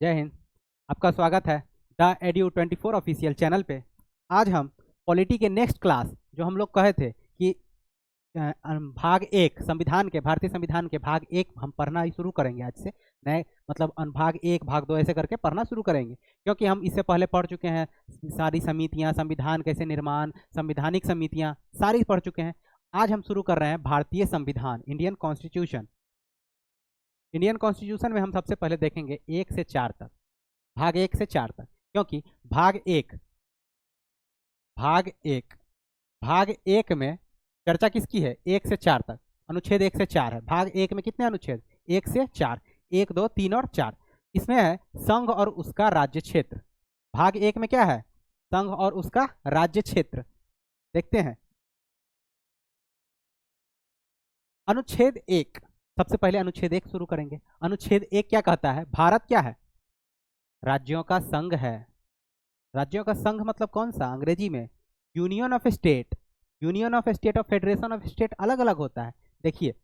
जय हिंद। आपका स्वागत है द एड्यू 24 ऑफिशियल चैनल पे। आज हम पॉलिटी के नेक्स्ट क्लास जो हम लोग कहे थे कि भाग एक संविधान के, भारतीय संविधान के भाग एक हम पढ़ना ही शुरू करेंगे आज से। नए मतलब अनुभाग एक भाग दो ऐसे करके पढ़ना शुरू करेंगे, क्योंकि हम इससे पहले पढ़ चुके हैं सारी समितियां, संविधान कैसे निर्माण, संविधानिक समितियां सारी पढ़ चुके हैं। आज हम शुरू कर रहे हैं भारतीय संविधान, इंडियन कॉन्स्टिट्यूशन। इंडियन कॉन्स्टिट्यूशन में हम सबसे पहले देखेंगे 1 से 4 तक, भाग 1 से 4 तक, क्योंकि भाग एक भाग एक में चर्चा किसकी है? 1 से 4 तक, अनुच्छेद 1 से 4 है। भाग एक में कितने अनुच्छेद? 1 से 4, 1, 2, 3 और 4। इसमें है संघ और उसका राज्य क्षेत्र। भाग एक में क्या है? संघ और उसका राज्य क्षेत्र। देखते हैं अनुच्छेद 1। सबसे पहले अनुच्छेद 1 शुरू करेंगे। अनुच्छेद 1 क्या कहता है? भारत क्या है? राज्यों का संघ है। राज्यों का संघ मतलब कौन सा? अंग्रेजी में union of state. Union of state और फेडरेशन ऑफ स्टेट अलग अलग होता है। देखिए,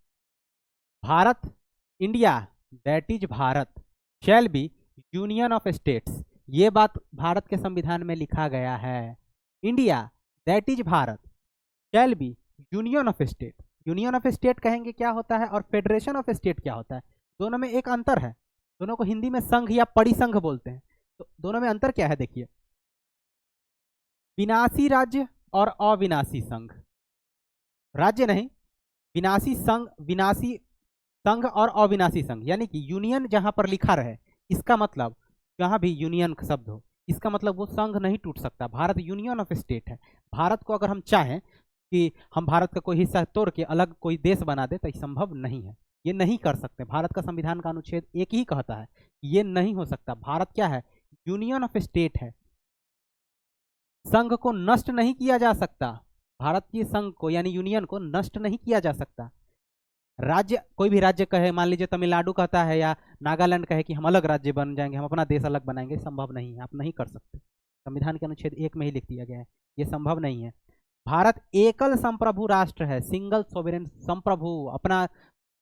Bharat, India, that is Bharat, shall be union of states. ये बात भारत के संविधान में लिखा गया है। India, that is Bharat, shall be union of state. Union of state कहेंगे क्या होता है, और फेडरेशन ऑफ स्टेट क्या होता है? दोनों में एक अंतर है। दोनों को हिंदी में संघ या परिसंघ बोलते हैं। तो दोनों में अंतर क्या है? देखिए, विनाशी राज्य और अविनाशी संघ। राज्य नहीं, विनाशी संघ, विनाशी संघ और अविनाशी संघ। यानी कि यूनियन जहां पर लिखा रहे, इसका मतलब जहां भी यूनियन शब्द हो, इसका मतलब वो संघ नहीं टूट सकता। भारत यूनियन ऑफ स्टेट है। भारत को अगर हम चाहें कि हम भारत का कोई हिस्सा तोड़ के अलग कोई देश बना दे, तो ये संभव नहीं है। ये नहीं कर सकते। भारत का संविधान का अनुच्छेद 1 ही कहता है ये नहीं हो सकता। भारत क्या है? यूनियन ऑफ स्टेट है। संघ को नष्ट नहीं किया जा सकता। भारत की संघ को यानी यूनियन को नष्ट नहीं किया जा सकता। राज्य, कोई भी राज्य कहे, मान लीजिए तमिलनाडु कहता है या नागालैंड कहे कि हम अलग राज्य बन जाएंगे, हम अपना देश अलग बनाएंगे, संभव नहीं है। आप नहीं कर सकते। संविधान के अनुच्छेद 1 में ही लिख दिया गया है, ये संभव नहीं है। भारत एकल संप्रभु राष्ट्र है, सिंगल सोवरेन, संप्रभु, अपना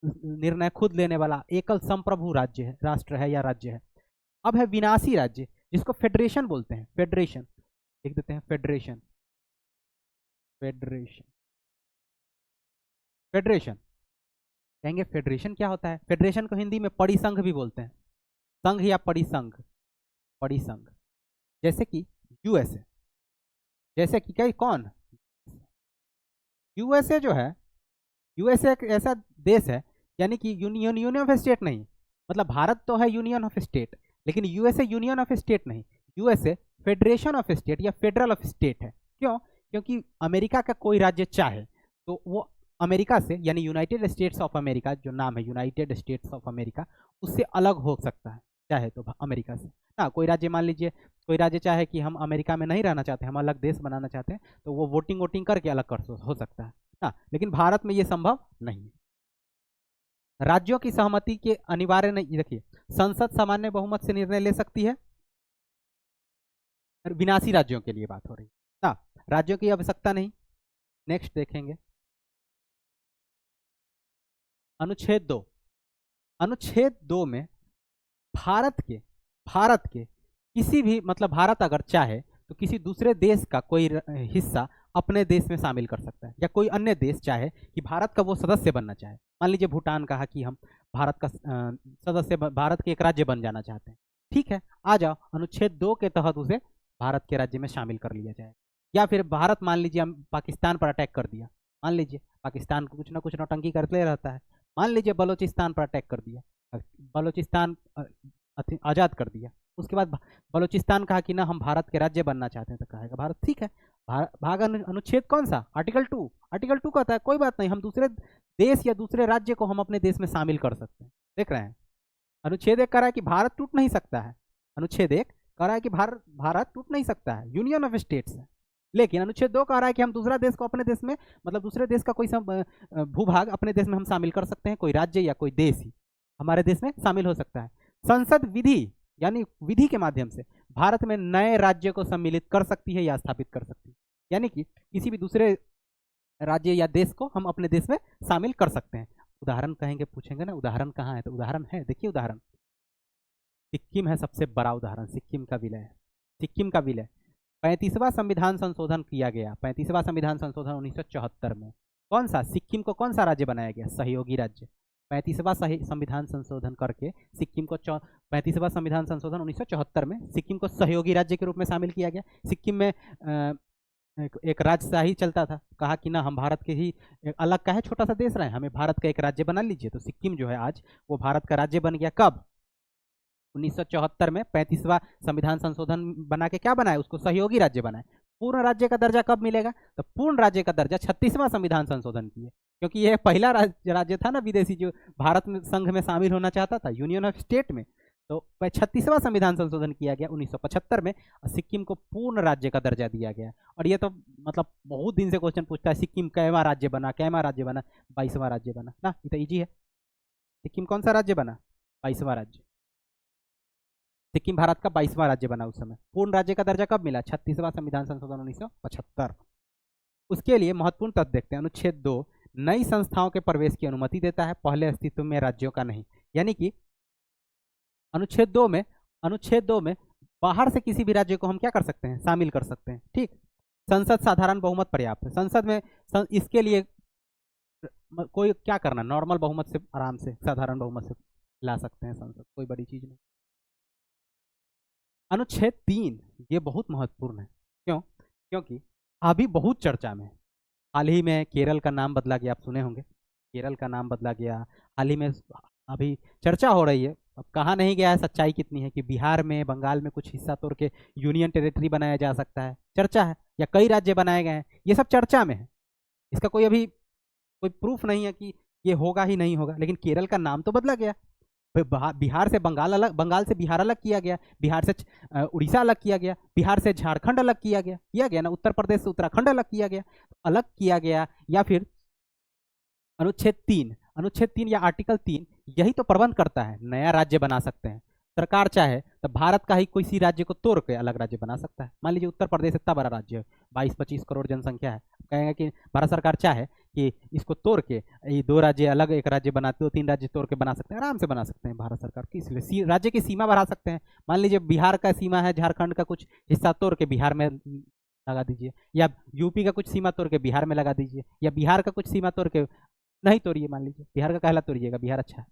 निर्णय खुद लेने वाला एकल संप्रभु राज्य है, राष्ट्र है या राज्य है। अब है विनाशी राज्य, जिसको फेडरेशन बोलते हैं। फेडरेशन लिख देते हैं, फेडरेशन। फेडरेशन फेडरेशन कहेंगे। फेडरेशन क्या होता है? फेडरेशन को हिंदी में परिसंघ भी बोलते हैं। संघ या परिसंघ, परिसंघ। जैसे कि यूएसए, जैसे कि क्या, कौन? यूएसए जो है, यूएसए एक ऐसा देश है, यानी कि यूनियन ऑफ स्टेट नहीं। मतलब भारत तो है यूनियन ऑफ स्टेट, लेकिन यूएसए यूनियन ऑफ स्टेट नहीं। यूएसए फेडरेशन ऑफ स्टेट या फेडरल ऑफ स्टेट है। क्यों? क्योंकि अमेरिका का कोई राज्य चाहे तो वो अमेरिका से, यानी यूनाइटेड स्टेट्स ऑफ अमेरिका, जो नाम है यूनाइटेड स्टेट्स ऑफ अमेरिका, उससे अलग हो सकता है चाहे तो अमेरिका से। हाँ, कोई राज्य, मान लीजिए कोई राज्य चाहे कि हम अमेरिका में नहीं रहना चाहते, हम अलग देश बनाना चाहते हैं, तो वो वोटिंग वोटिंग करके अलग कर हो सकता है। हाँ, लेकिन भारत में ये संभव नहीं है। राज्यों की सहमति के अनिवार्य नहीं। देखिए, संसद सामान्य बहुमत से निर्णय ले सकती है। विनाशी राज्यों के लिए बात हो रही है। राज्यों की आवश्यकता नहीं। नेक्स्ट देखेंगे अनुच्छेद 2। अनुच्छेद 2 में भारत के किसी भी, मतलब भारत अगर चाहे तो किसी दूसरे देश का कोई हिस्सा अपने देश में शामिल कर सकता है, या कोई अन्य देश चाहे कि भारत का वो सदस्य बनना चाहे। मान लीजिए भूटान कहा कि हम भारत का सदस्य, भारत के एक राज्य बन जाना चाहते हैं। ठीक है, आ जाओ, अनुच्छेद 2 के तहत उसे भारत के राज्य में शामिल कर लिया जाए। या फिर भारत, मान लीजिए हम पाकिस्तान पर अटैक कर दिया, मान लीजिए पाकिस्तान को कुछ ना कुछ नौटंकी करते रहता है, मान लीजिए बलोचिस्तान पर अटैक कर दिया, बलोचिस्तान आज़ाद कर दिया, उसके बाद बलोचिस्तान कहा कि ना हम भारत के राज्य बनना चाहते हैं, तो कहेगा भारत ठीक है। भाग अनुच्छेद कौन सा? आर्टिकल 2। आर्टिकल 2 कहता है कोई बात नहीं, हम दूसरे देश या दूसरे राज्य को हम अपने देश में शामिल कर सकते हैं। देख रहे हैं, अनुच्छेद 1 कह रहा है कि भारत टूट नहीं सकता है। अनुच्छेद 1 कह रहा है कि भारत टूट नहीं सकता है, यूनियन ऑफ स्टेट्स है। लेकिन अनुच्छेद 2 कह रहा है कि हम दूसरा देश को अपने देश में, मतलब दूसरे देश का कोई भूभाग अपने देश में हम शामिल कर सकते हैं। कोई राज्य या कोई देश ही हमारे देश में शामिल हो सकता है। संसद विधि, यानी विधि के माध्यम से भारत में नए राज्य को सम्मिलित कर सकती है या स्थापित कर सकती है। यानी कि किसी भी दूसरे राज्य या देश को हम अपने देश में शामिल कर सकते हैं। उदाहरण कहेंगे, पूछेंगे ना उदाहरण कहाँ है, तो उदाहरण है, देखिए उदाहरण सिक्किम है सबसे बड़ा उदाहरण, सिक्किम का विलय। सिक्किम का विलय 35वां संविधान संशोधन किया गया, 35वां संविधान संशोधन 1974 में। कौन सा, सिक्किम को कौन सा राज्य बनाया गया, सहयोगी राज्य। 35वां संविधान संशोधन करके सिक्किम को 35वां संविधान संशोधन 1974 में सिक्किम को सहयोगी राज्य के रूप में शामिल किया गया। सिक्किम में एक राजशाही चलता था, कहा कि ना हम भारत के ही अलग का है, छोटा सा देश रहे, हमें भारत का एक राज्य बना लीजिए। तो सिक्किम जो है आज वो भारत का राज्य बन गया। कब, 1974 में 35वां संविधान संशोधन बना के क्या बनाया, उसको सहयोगी राज्य बनाए। पूर्ण राज्य का दर्जा कब मिलेगा, तो पूर्ण राज्य का दर्जा 36वां संविधान संशोधन की है, क्योंकि यह पहला राज्य था ना विदेशी जो भारत में संघ में शामिल होना चाहता था, यूनियन ऑफ स्टेट में। तो 36वां संविधान संशोधन किया गया 1975 में, सिक्किम को पूर्ण राज्य का दर्जा दिया गया। और ये तो मतलब बहुत दिन से क्वेश्चन पूछता है, सिक्किम कैवा राज्य बना, कैवा राज्य बना, 22वां राज्य बना ना, ये तो इजी है। सिक्किम कौन सा राज्य बना, 22वां राज्य। सिक्किम भारत का 22वां राज्य बना उस समय। पूर्ण राज्य का दर्जा कब मिला, 36वां संविधान संशोधन 1975। उसके लिए महत्वपूर्ण तथ्य देखते हैं। अनुच्छेद 2 नई संस्थाओं के प्रवेश की अनुमति देता है, पहले अस्तित्व में राज्यों का नहीं। यानी कि अनुच्छेद 2 में बाहर से किसी भी राज्य को हम क्या कर सकते हैं, शामिल कर सकते हैं। ठीक, संसद साधारण बहुमत पर्याप्त है। संसद में इसके लिए कोई क्या करना, नॉर्मल बहुमत से आराम से साधारण बहुमत से ला सकते हैं संसद, कोई बड़ी चीज नहीं। अनुच्छेद 3 ये बहुत महत्वपूर्ण है। क्यों, क्योंकि अभी बहुत चर्चा में, हाल ही में केरल का नाम बदला गया, आप सुने होंगे, केरल का नाम बदला गया हाल ही में। अभी चर्चा हो रही है, अब कहाँ नहीं गया है, सच्चाई कितनी है कि बिहार में, बंगाल में कुछ हिस्सा तोड़ के यूनियन टेरिटरी बनाया जा सकता है, चर्चा है, या कई राज्य बनाए गए हैं, ये सब चर्चा में है। इसका कोई अभी कोई प्रूफ नहीं है कि ये होगा ही नहीं होगा, लेकिन केरल का नाम तो बदला गया। बिहार से बंगाल अलग, बंगाल से बिहार अलग किया गया, बिहार से उड़ीसा अलग किया गया, बिहार से झारखंड अलग किया गया ना, उत्तर प्रदेश से उत्तराखंड अलग किया गया, अलग किया गया। या फिर अनुच्छेद 3 या आर्टिकल 3 यही तो प्रबंध करता है, नया राज्य बना सकते हैं। सरकार चाहे तो भारत का ही किसी राज्य को तोड़ के अलग राज्य बना सकता है। मान लीजिए उत्तर प्रदेश इतना बड़ा राज्य है, 22-25 करोड़ जनसंख्या है, कहेंगे कि भारत सरकार चाहे कि इसको तोड़ के ये 2 राज्य अलग एक राज्य बनाते हो, 3 राज्य तोड़ के बना सकते हैं, आराम से बना सकते हैं भारत सरकार। किस राज्य की सीमा बढ़ा सकते हैं। मान लीजिए बिहार का सीमा है, झारखंड का कुछ हिस्सा तोड़ के बिहार में लगा दीजिए, या यूपी का कुछ सीमा तोड़ के बिहार में लगा दीजिए, या बिहार का कुछ सीमा तोड़ के नहीं तोड़िए, मान लीजिए बिहार का कहला तोड़िएगा, बिहार अच्छा है,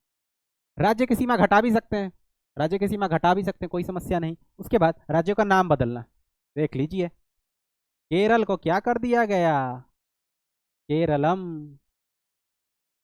राज्य की सीमा घटा भी सकते हैं, राज्य की सीमा घटा भी सकते हैं, कोई समस्या नहीं। उसके बाद राज्यों का नाम बदलना, देख लीजिए केरल को क्या कर दिया गया, केरलम,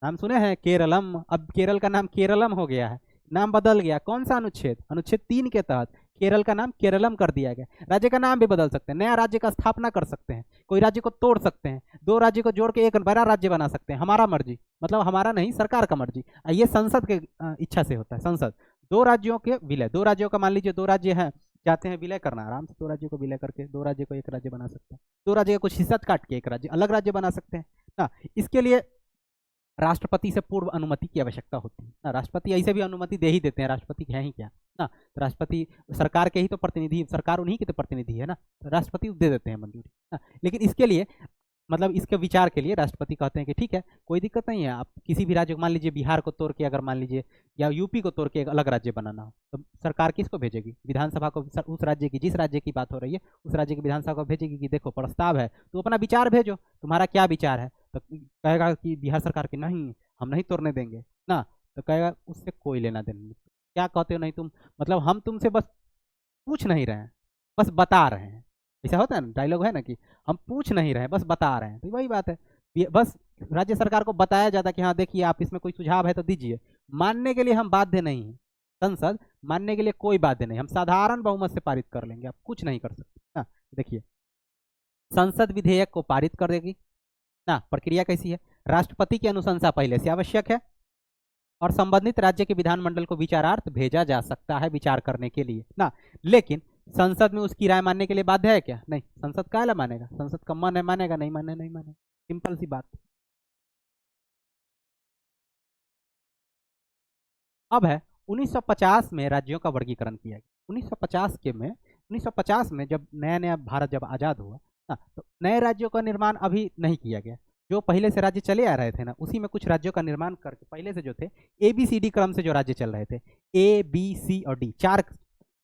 नाम सुने हैं केरलम, अब केरल का नाम केरलम हो गया है, नाम बदल गया। कौन सा अनुच्छेद, अनुच्छेद 3 के तहत केरल का नाम केरलम कर दिया गया। राज्य का नाम भी बदल सकते हैं, नया राज्य का स्थापना कर सकते हैं, कोई राज्य को तोड़ सकते हैं, 2 राज्य को जोड़ के एक बड़ा राज्य बना सकते हैं, हमारा मर्जी, मतलब हमारा नहीं, सरकार का मर्जी। ये संसद के इच्छा से होता है। संसद 2 राज्यों के विलय, 2 राज्यों का मान लीजिए 2 राज्य हैं, चाहते हैं विलय करना, आराम से 2 राज्यों को विलय करके 2 राज्य को एक राज्य बना सकते हैं, 2 राज्य का कुछ हिस्सा काट के एक राज्य अलग राज्य बना सकते हैं ना। इसके लिए राष्ट्रपति से पूर्व अनुमति की आवश्यकता होती है ना, राष्ट्रपति ऐसे भी अनुमति दे ही देते हैं, राष्ट्रपति है ही क्या ना, राष्ट्रपति सरकार के ही तो प्रतिनिधि, सरकार उन्हीं के तो प्रतिनिधि है ना, राष्ट्रपति दे देते हैं मंजूरी ना। लेकिन इसके लिए मतलब इसके विचार के लिए राष्ट्रपति कहते हैं कि ठीक है, कोई दिक्कत नहीं है, आप किसी भी राज्य को, मान लीजिए बिहार को तोड़ के अगर मान लीजिए या यूपी को तोड़ के एक अलग राज्य बनाना हो, तो सरकार किसको भेजेगी, विधानसभा को, उस राज्य की, जिस राज्य की बात हो रही है उस राज्य की विधानसभा को भेजेगी कि देखो प्रस्ताव है, तो अपना विचार भेजो, तुम्हारा क्या विचार है। तो कहेगा कि बिहार सरकार की नहीं, हम नहीं तोड़ने देंगे ना, तो कहेगा उससे कोई लेना देना नहीं, क्या कहते हो नहीं तुम, मतलब हम तुमसे बस पूछ नहीं रहे हैं, बस बता रहे हैं। ऐसा होता है ना, डायलॉग है ना कि हम पूछ नहीं रहे, बस बता रहे हैं, तो वही बात है, बस राज्य सरकार को बताया जाता है कि हाँ देखिए आप इसमें कोई सुझाव है तो दीजिए, मानने के लिए हम बाध्य नहीं हैं, संसद मानने के लिए कोई बाध्य नहीं, हम साधारण बहुमत से पारित कर लेंगे, आप कुछ नहीं कर सकते ना। देखिए संसद विधेयक को पारित कर देगी ना, प्रक्रिया कैसी है, राष्ट्रपति की अनुशंसा पहले से आवश्यक है और संबंधित राज्य के विधानमंडल को विचारार्थ भेजा जा सकता है विचार करने के लिए ना। लेकिन संसद में उसकी राय मानने के लिए बाध्य है क्या, नहीं, संसद काला मानेगा, संसद का मन है मानेगा, नहीं माने नहीं मानेगा, सिंपल सी बात। अब है 1950 में राज्यों का वर्गीकरण किया गया। 1950 में जब नया नया भारत जब आज़ाद हुआ ना, तो नए राज्यों का निर्माण अभी नहीं किया गया। जो पहले से राज्य चले आ रहे थे ना, उसी में कुछ राज्यों का निर्माण करके पहले से जो थे ABCD क्रम से जो राज्य चल रहे थे, A B C और D,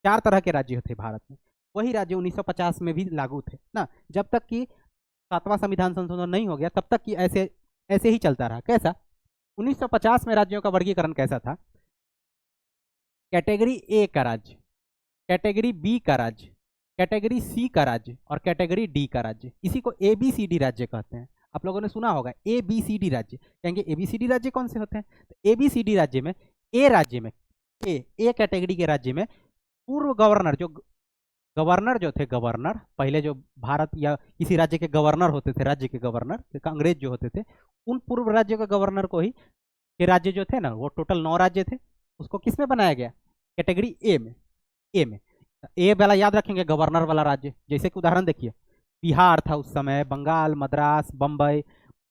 चार तरह के राज्य थे भारत में। वही राज्य 1950 में भी लागू थे ना। जब तक कि 7वां संविधान संशोधन नहीं हो गया तब तक कि ऐसे ऐसे ही चलता रहा। कैसा? 1950 में राज्यों का वर्गीकरण कैसा था? कैटेगरी ए का राज्य, कैटेगरी बी का राज्य, कैटेगरी सी का राज्य और कैटेगरी डी का राज्य। इसी को ABCD राज्य कहते हैं। आप लोगों ने सुना होगा ABCD राज्य। कहेंगे ABCD राज्य कौन से होते हैं? तो ABCD राज्य में राज्य में ए कैटेगरी के राज्य में पूर्व गवर्नर जो थे, गवर्नर पहले जो भारत या किसी राज्य के गवर्नर होते थे, राज्य के गवर्नर अंग्रेज जो होते थे, उन पूर्व राज्यों के गवर्नर को ही के राज्य जो थे ना, वो टोटल 9 राज्य थे, उसको किस में बनाया गया? कैटेगरी ए में। ए वाला याद रखेंगे, गवर्नर वाला राज्य। जैसे कि उदाहरण देखिए, बिहार था उस समय, बंगाल, मद्रास, बम्बई,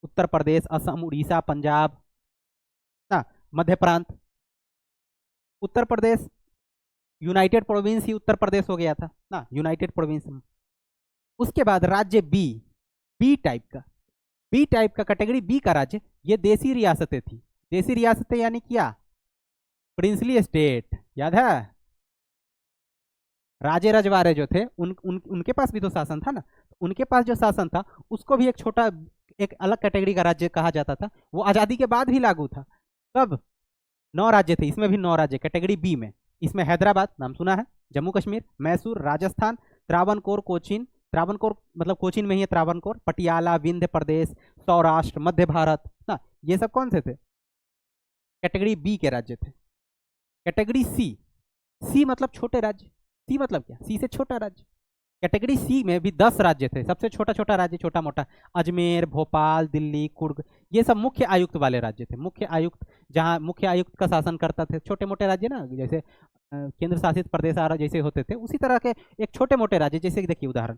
उत्तर प्रदेश, असम, उड़ीसा, पंजाब ना, मध्य प्रांत। उत्तर प्रदेश यूनाइटेड प्रोविंस ही उत्तर प्रदेश हो गया था ना, यूनाइटेड प्रोविंस। उसके बाद राज्य बी टाइप का कैटेगरी बी का राज्य, ये देसी रियासतें थी। देसी रियासतें यानी क्या? Princely state. याद है? राजे रजवाड़े जो थे उनके पास भी तो शासन था ना। उनके पास जो शासन था उसको भी एक अलग कैटेगरी का राज्य कहा जाता था। वो आज़ादी के बाद भी लागू था। कब? 9 राज्य थे, इसमें भी 9 राज्य कैटेगरी बी में। इसमें हैदराबाद नाम सुना है, जम्मू कश्मीर, मैसूर, राजस्थान, त्रावणकोर, कोचीन, त्रावणकोर मतलब कोचीन में ही है त्रावणकोर, पटियाला, विंध्य प्रदेश, सौराष्ट्र, मध्य भारत ना, ये सब कौन से थे? कैटेगरी बी के राज्य थे। कैटेगरी सी मतलब छोटे राज्य। सी मतलब क्या? सी से छोटा राज्य। कैटेगरी सी में भी 10 राज्य थे। सबसे छोटा राज्य, छोटा मोटा, अजमेर, भोपाल, दिल्ली, कुर्ग, ये सब मुख्य आयुक्त वाले राज्य थे। मुख्य आयुक्त, जहाँ मुख्य आयुक्त का शासन करता थे। छोटे मोटे राज्य ना, जैसे केंद्र शासित प्रदेश जैसे होते थे, उसी तरह के एक छोटे मोटे राज्य। जैसे कि देखिए उदाहरण,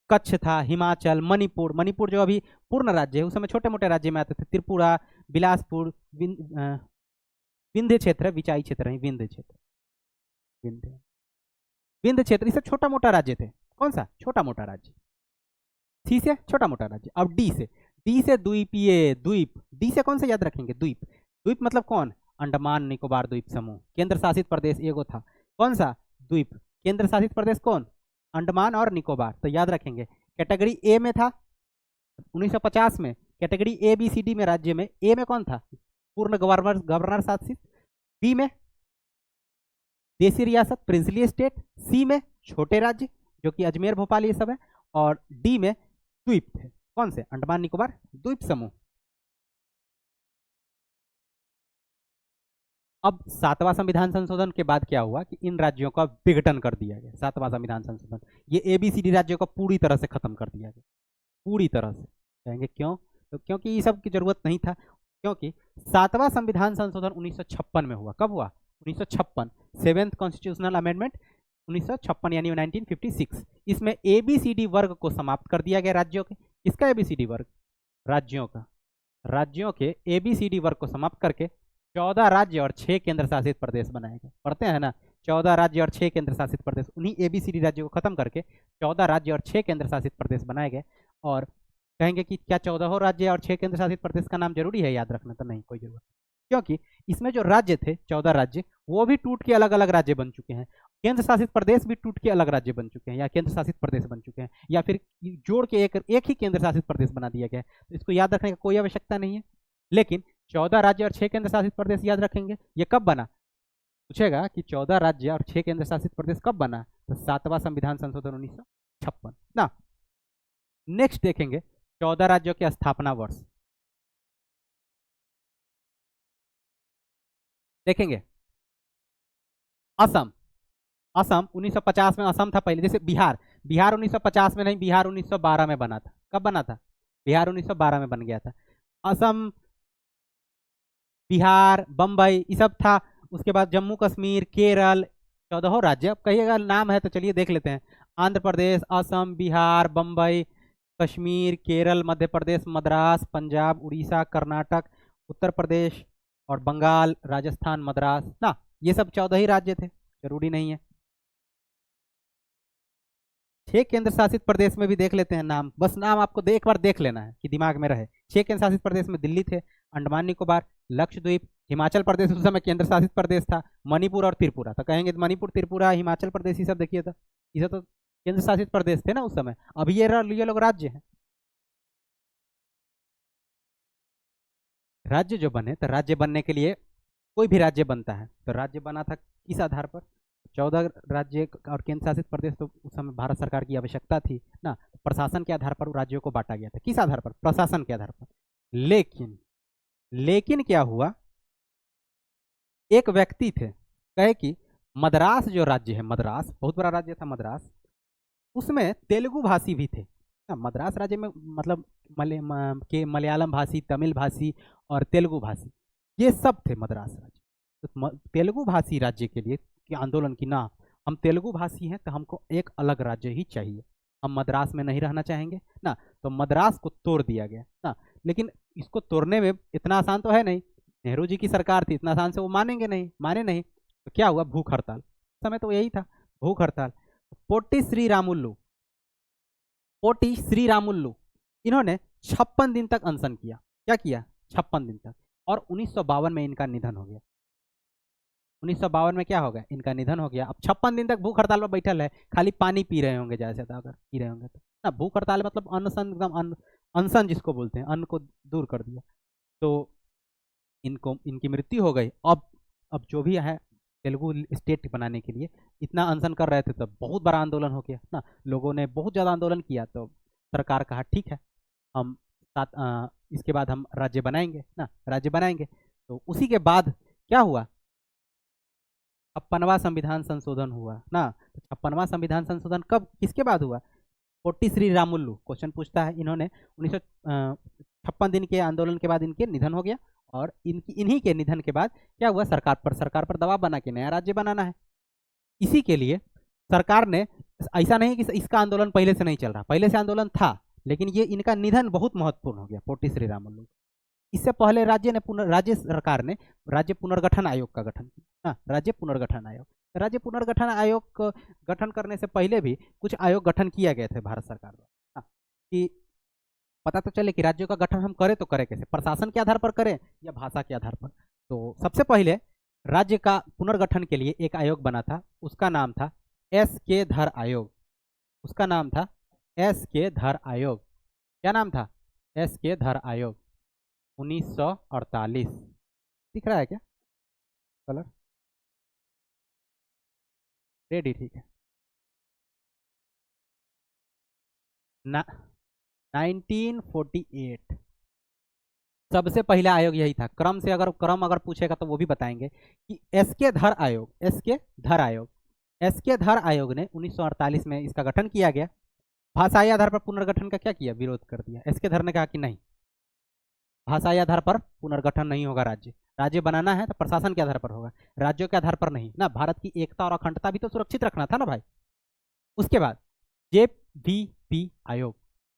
कच्छ था, हिमाचल, मणिपुर जो अभी पूर्ण राज्य है, उस समय छोटे मोटे राज्य में आते थे। त्रिपुरा, बिलासपुर, विंध्य क्षेत्र, विचाई क्षेत्र नहीं, विंध्य क्षेत्र, इससे छोटा मोटा राज्य थे। कौन सा? छोटा मोटा राज्य। सी से छोटा मोटा राज्य। अब डी से द्वीपीय, द्वीप। डी से कौन से याद रखेंगे? द्वीप मतलब कौन? अंडमान निकोबार द्वीप समूह। केंद्र शासित प्रदेश एगो था, कौन सा? द्वीप। केंद्र शासित प्रदेश कौन? अंडमान और निकोबार। तो याद रखेंगे, कैटेगरी ए में था 1950 में। कैटेगरी ABCD में राज्य में ए में कौन था? पूर्ण गवर्नर शासित। बी में देसी रियासत, प्रिंसली स्टेट। सी में छोटे राज्य जो कि अजमेर, भोपाल ये सब है। और डी में द्वीप थे। कौन से? अंडमान निकोबार द्वीप समूह। अब 7वां संविधान संशोधन के बाद क्या हुआ कि इन राज्यों का विघटन कर दिया गया। 7वां संविधान संशोधन, ये ABCD राज्यों को पूरी तरह से खत्म कर दिया गया, पूरी तरह से। कहेंगे क्यों? तो क्योंकि ये सब की जरूरत नहीं था। क्योंकि 7वां संविधान संशोधन 1956 में हुआ। कब हुआ? 1956, 7th कॉन्स्टिट्यूशनल अमेंडमेंट 1956 यानी 1956। इसमें ABCD वर्ग को समाप्त कर दिया गया राज्यों के। किसका ABCD वर्ग? राज्यों का। राज्यों के ABCD वर्ग को समाप्त करके 14 राज्य और 6 केंद्र शासित प्रदेश बनाए गए। पढ़ते हैं ना, 14 राज्य और 6 केंद्र शासित प्रदेश। उन्हीं ABCD राज्यों को खत्म करके 14 राज्य और 6 केंद्र शासित प्रदेश बनाए गए। और कहेंगे कि क्या 14 राज्य और 6 केंद्र शासित प्रदेश का नाम जरूरी है याद रखना? तो नहीं, कोई जरूरत नहीं। क्योंकि इसमें जो राज्य थे 14 राज्य, वो भी टूट के अलग अलग राज्य बन चुके हैं। केंद्र शासित प्रदेश भी टूट के अलग राज्य बन चुके हैं, या केंद्र शासित प्रदेश बन चुके हैं, या फिर जोड़ के एक ही केंद्र शासित प्रदेश बना दिया गया है। तो इसको याद रखने का कोई आवश्यकता नहीं है। लेकिन 14 राज्य और 6 केंद्र शासित प्रदेश याद रखेंगे। ये कब बना? पूछेगा कि 14 राज्य और 6 केंद्र शासित प्रदेश कब बना? तो 7वां संविधान संशोधन 1956 ना। नेक्स्ट देखेंगे 14 राज्यों के स्थापना वर्ष। देखेंगे असम 1950 में असम था पहले। जैसे बिहार 1950 में नहीं, बिहार 1912 में बना था। कब बना था? बिहार 1912 में बन गया था। असम, बिहार, बम्बई ये सब था। उसके बाद जम्मू कश्मीर, केरल, 14 राज्य। अब कहिएगा नाम है तो चलिए देख लेते हैं। आंध्र प्रदेश, असम, बिहार, बम्बई, कश्मीर, केरल, मध्य प्रदेश, मद्रास, पंजाब, उड़ीसा, कर्नाटक, उत्तर प्रदेश और बंगाल, राजस्थान, मद्रास ना। ये सब 14 ही राज्य थे, जरूरी नहीं है। 6 केंद्र शासित प्रदेश में भी देख लेते हैं नाम। बस नाम आपको एक बार देख लेना है कि दिमाग में रहे। 6 केंद्र शासित प्रदेश में दिल्ली थे, अंडमान निकोबार, लक्षद्वीप, हिमाचल प्रदेश उस समय केंद्र शासित प्रदेश था, मणिपुर और त्रिपुरा। तो कहेंगे मणिपुर, त्रिपुरा, हिमाचल प्रदेश, ये सब देखिए तो ये तो केंद्र शासित प्रदेश थे ना उस समय। अब ये लोग राज्य हैं। राज्य जो बने, तो राज्य बनने के लिए कोई भी राज्य बनता है, तो राज्य बना था किस आधार पर? 14 राज्य और केंद्र शासित प्रदेश, तो उस समय भारत सरकार की आवश्यकता थी ना, तो प्रशासन के आधार पर राज्यों को बांटा गया था। किस आधार पर? प्रशासन के आधार पर। लेकिन लेकिन क्या हुआ, एक व्यक्ति थे, कहे कि मद्रास जो राज्य है, मद्रास बहुत बड़ा राज्य था मद्रास, उसमें तेलुगु भाषी भी थे ना। मद्रास राज्य में मतलब मलयालम भाषी, तमिल भाषी और तेलुगु भाषी, ये सब थे मद्रास राज्य। तो तेलुगु भाषी राज्य के लिए कि आंदोलन की ना, हम तेलुगु भाषी हैं तो हमको एक अलग राज्य ही चाहिए, हम मद्रास में नहीं रहना चाहेंगे ना। तो मद्रास को तोड़ दिया गया ना। लेकिन इसको तोड़ने में इतना आसान तो है नहीं, नेहरू जी की सरकार थी, इतना आसान से वो मानेंगे नहीं, माने नहीं। तो क्या हुआ, भूख हड़ताल। उस समय तो यही था, भूख हड़ताल। पोटी श्री रामुल्लू, पोटी श्री रामुल्लू, इन्होंने 56 दिन तक अनशन किया। क्या किया? 56 दिन तक। और 1952 में इनका निधन हो गया। 1952 में क्या हो गया? इनका निधन हो गया। अब 56 दिन तक भूख हड़ताल पर बैठल है, खाली पानी पी रहे होंगे जैसे, अगर पी रहे होंगे तो ना। भूख हड़ताल मतलब अनशन, एकदम अनशन जिसको बोलते हैं, अन्न को दूर कर दिया। तो इनको, इनकी मृत्यु हो गई। अब जो भी है तेलुगु स्टेट बनाने के लिए इतना अनशन कर रहे थे, तब बहुत बड़ा आंदोलन हो गया ना, लोगों ने बहुत ज़्यादा आंदोलन किया। तो सरकार कहा ठीक है, हम इसके बाद हम राज्य बनाएंगे ना, राज्य बनाएंगे। तो उसी के बाद क्या हुआ, 56वां संविधान संशोधन हुआ ना। तो 56वां संविधान संशोधन कब, किसके बाद हुआ? पोटी श्री रामुल्लू क्वेश्चन पूछता है। इन्होंने 1956 दिन के आंदोलन के बाद इनके निधन हो गया, और इन्हीं के निधन के बाद क्या हुआ, सरकार पर दबाव बना के नया राज्य बनाना है। इसी के लिए सरकार ने, ऐसा नहीं कि इसका आंदोलन पहले से नहीं चल रहा, पहले से आंदोलन था, लेकिन ये इनका निधन बहुत महत्वपूर्ण हो गया, पोटी श्री रामुल्लू। इससे पहले राज्य सरकार ने राज्य पुनर्गठन आयोग का गठन किया ना, राज्य पुनर्गठन आयोग। राज्य पुनर्गठन आयोग गठन करने से पहले भी कुछ आयोग गठन किया गए थे भारत सरकार द्वारा, कि पता तो चले कि राज्यों का गठन हम करें तो करें कैसे, प्रशासन के आधार पर करें या भाषा के आधार पर। तो सबसे पहले राज्य का पुनर्गठन के लिए एक आयोग बना था, उसका नाम था S.K. धर आयोग। उसका नाम था S.K. धर आयोग। क्या नाम था? S.K. धर आयोग। 1948 दिख रहा है क्या कलर? रेडी, ठीक है ना। 1948 सबसे पहला आयोग यही था। क्रम अगर पूछेगा तो वो भी बताएंगे कि S.K. धर आयोग, S.K. धर आयोग, S.K. धर आयोग ने 1948 में इसका गठन किया गया। भाषाई आधार पर पुनर्गठन का क्या किया? विरोध कर दिया। S.K. धर ने कहा कि नहीं, भाषाई आधार पर पुनर्गठन नहीं होगा, राज्य बनाना है तो प्रशासन के आधार पर होगा, राज्यों के आधार पर नहीं ना। भारत की एकता और अखंडता भी तो सुरक्षित रखना था ना भाई। उसके बाद JVP आयोग,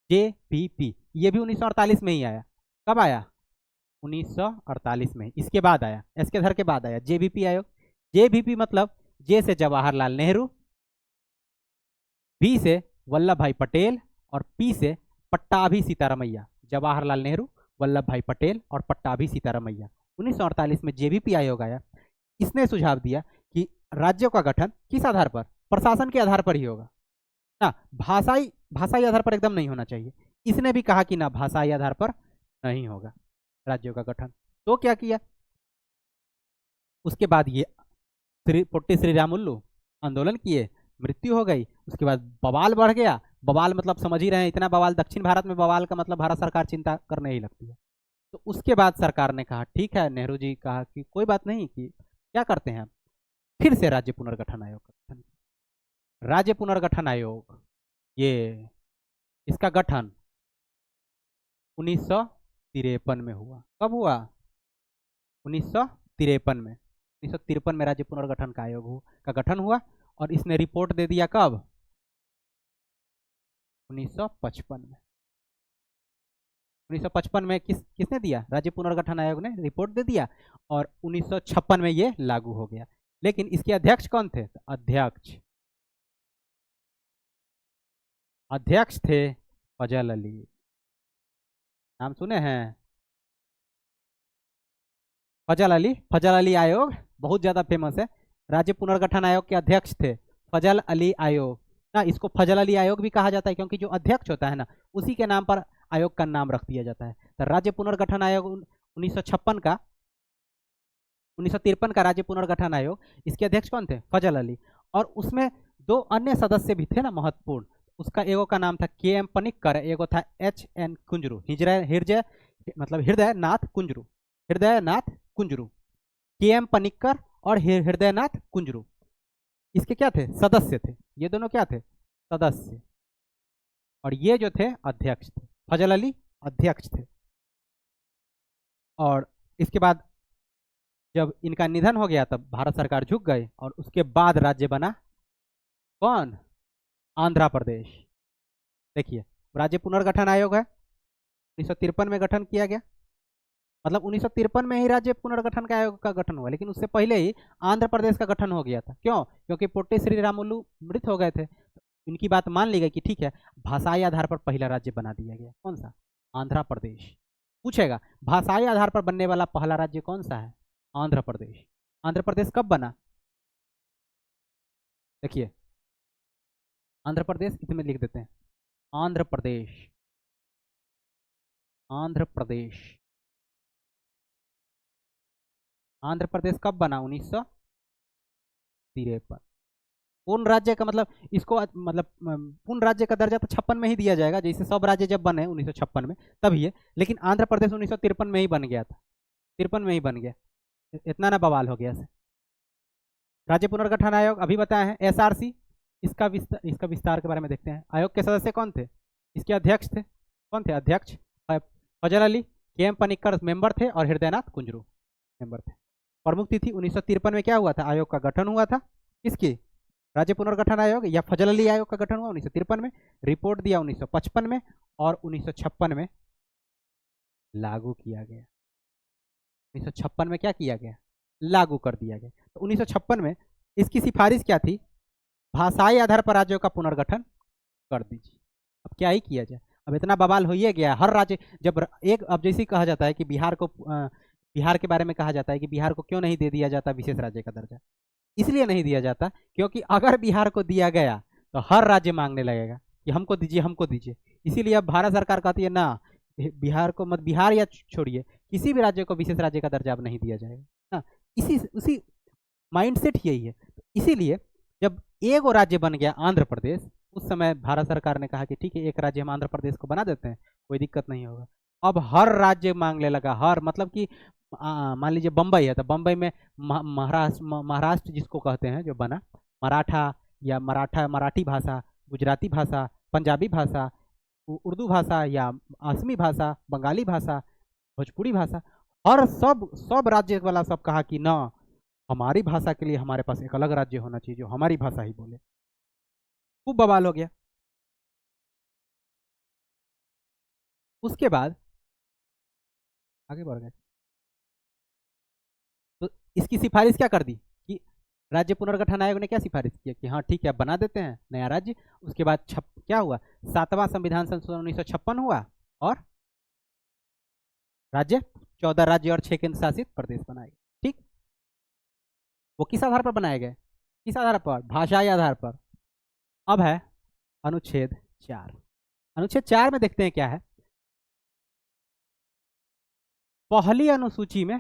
JVP ये भी 1948 में ही आया। कब आया? 1948 में। इसके बाद आया, इसके धर के बाद आया JVP आयोग। JVP मतलब J से जवाहरलाल नेहरू, V से वल्लभ भाई पटेल और P से पट्टाभी सीतारामैया। जवाहरलाल नेहरू, वल्लभ भाई पटेल और पट्टाभी सीतारामैया। 1948 में JVP आयोग आया। इसने सुझाव दिया कि राज्यों का गठन किस आधार पर? प्रशासन के आधार पर ही होगा ना, भाषाई आधार पर एकदम नहीं होना चाहिए। इसने भी कहा कि ना, भाषाई आधार पर नहीं होगा राज्यों का गठन। तो क्या किया, उसके बाद ये पोटी श्री रामुल्लू आंदोलन किए, मृत्यु हो गई। उसके बाद बवाल बढ़ गया। बवाल मतलब समझ ही रहे हैं, इतना बवाल, दक्षिण भारत में बवाल का मतलब भारत सरकार चिंता करने ही लगती है। तो उसके बाद सरकार ने कहा ठीक है, नेहरू जी कहा कि कोई बात नहीं, कि क्या करते हैं, फिर से राज्य पुनर्गठन आयोग का गठन। राज्य पुनर्गठन आयोग, ये इसका गठन 1953 में हुआ। कब हुआ? 1953 में। 1953 में राज्य पुनर्गठन का आयोग का गठन हुआ, और इसने रिपोर्ट दे दिया कब? 1955 में। 1955 में किसने दिया? राज्य पुनर्गठन आयोग ने रिपोर्ट दे दिया, और 1956 में ये लागू हो गया। लेकिन इसके अध्यक्ष कौन थे? अध्यक्ष थे फजल अली। नाम सुने हैं? फजल अली आयोग बहुत ज्यादा फेमस है। राज्य पुनर्गठन आयोग के अध्यक्ष थे फजल अली आयोग ना। इसको फजल अली आयोग भी कहा जाता है क्योंकि जो अध्यक्ष होता है ना, उसी के नाम पर आयोग का नाम रख दिया जाता है। तो राज्य पुनर्गठन आयोग 1956 का 1953 का राज्य पुनर्गठन आयोग, इसके अध्यक्ष कौन थे? फजल अली। और उसमें दो अन्य सदस्य भी थे ना महत्वपूर्ण। उसका एगो का नाम था के एम पनिक्कर, एगो था एच एन कुंजरू, हृदय मतलब हृदय नाथ कुंजरू, हृदय नाथ कुंजरू। के एम पनिक्कर और हृदय नाथ कुंजरू इसके क्या थे? सदस्य थे। ये दोनों क्या थे? सदस्य। और ये जो थे अध्यक्ष थे। फजल अली अध्यक्ष थे। और इसके बाद जब इनका निधन हो गया तब भारत सरकार झुक गई और उसके बाद राज्य बना कौन? आंध्र प्रदेश। देखिए, राज्य पुनर्गठन आयोग है, 1953 में गठन किया गया। मतलब 1953 में ही राज्य पुनर्गठन का आयोग का गठन हुआ, लेकिन उससे पहले ही आंध्र प्रदेश का गठन हो गया था। क्यों? क्योंकि पोट्टे श्री रामुलु मृत हो गए थे। इनकी बात मान ली गई कि ठीक है, भाषाई आधार पर पहला राज्य बना दिया गया। कौन सा? आंध्र प्रदेश। पूछेगा भाषाई आधार पर बनने वाला पहला राज्य कौन सा है? आंध्र प्रदेश। आंध्र प्रदेश कब बना? देखिए, आंध्र प्रदेश इसमें लिख देते हैं। आंध्र प्रदेश, आंध्र प्रदेश, आंध्र प्रदेश कब बना? 1953। पूर्ण राज्य का मतलब इसको मतलब पूर्ण राज्य का दर्जा तो 56 में ही दिया जाएगा, जैसे सब राज्य जब बने 1956 में तभी है। लेकिन आंध्र प्रदेश 1953 में ही बन गया था, 53 में ही बन गया। इतना ना बवाल हो गया से। राज्य पुनर्गठन आयोग अभी बताए हैं। एसआरसी, इसका विस्तार के बारे में देखते हैं। आयोग के सदस्य कौन थे? इसके अध्यक्ष थे। कौन थे अध्यक्ष? फजल अली, के एम पनिक्कर मेंबर थे और हृदयनाथ कुंजरू मेंबर थे। प्रमुख तिथि 1953 में क्या हुआ था? आयोग का गठन हुआ था। किसकी? राज्य पुनर्गठन आयोग या फजल अली आयोग का गठन हुआ 1953 में। रिपोर्ट दिया 1955 में और 1956 में लागू किया गया। 1956 में क्या किया गया? लागू कर दिया गया। तो 1956 में इसकी सिफारिश क्या थी? भाषाई आधार पर राज्यों का पुनर्गठन कर दीजिए। अब क्या ही किया जाए, अब इतना बवाल हो ही गया। हर राज्य जब एक, अब जैसे कहा जाता है कि बिहार के बारे में कहा जाता है कि बिहार को क्यों नहीं दे दिया जाता विशेष राज्य का दर्जा? इसलिए नहीं दिया जाता क्योंकि अगर बिहार को दिया गया तो हर राज्य मांगने लगेगा कि हमको दीजिए, हमको दीजिए। इसीलिए अब भारत सरकार कहती है ना, बिहार को मत, बिहार या छोड़िए, किसी भी राज्य को विशेष राज्य का दर्जा अब नहीं दिया जाएगा ना। उसी माइंडसेट यही है। इसीलिए जब एक राज्य बन गया आंध्र प्रदेश, उस समय भारत सरकार ने कहा कि ठीक है, एक राज्य हम आंध्र प्रदेश को बना देते हैं, कोई दिक्कत नहीं होगा। अब हर राज्य मांगने लगा, हर मतलब कि मान लीजिए बम्बई है तो बम्बई में महाराष्ट्र जिसको कहते हैं जो बना, मराठा या मराठी भाषा, गुजराती भाषा, पंजाबी भाषा, उर्दू भाषा या असमी भाषा, बंगाली भाषा, भोजपुरी भाषा, और सब राज्य वाला सब कहा कि ना, हमारी भाषा के लिए हमारे पास एक अलग राज्य होना चाहिए जो हमारी भाषा ही बोले। खूब बवाल हो गया। उसके बाद आगे बढ़ गए तो इसकी सिफारिश क्या कर दी कि राज्य पुनर्गठन आयोग ने क्या सिफारिश किया कि हाँ ठीक है, बना देते हैं नया राज्य। उसके बाद क्या हुआ? 7वां संविधान संशोधन 1956 हुआ और राज्य 14 राज्य और 6 केंद्र शासित प्रदेश बनाए गए। ठीक, वो किस आधार पर बनाए गए? किस आधार पर? भाषाई आधार पर। अब है अनुच्छेद 4। अनुच्छेद 4 में देखते हैं क्या है। पहली अनुसूची में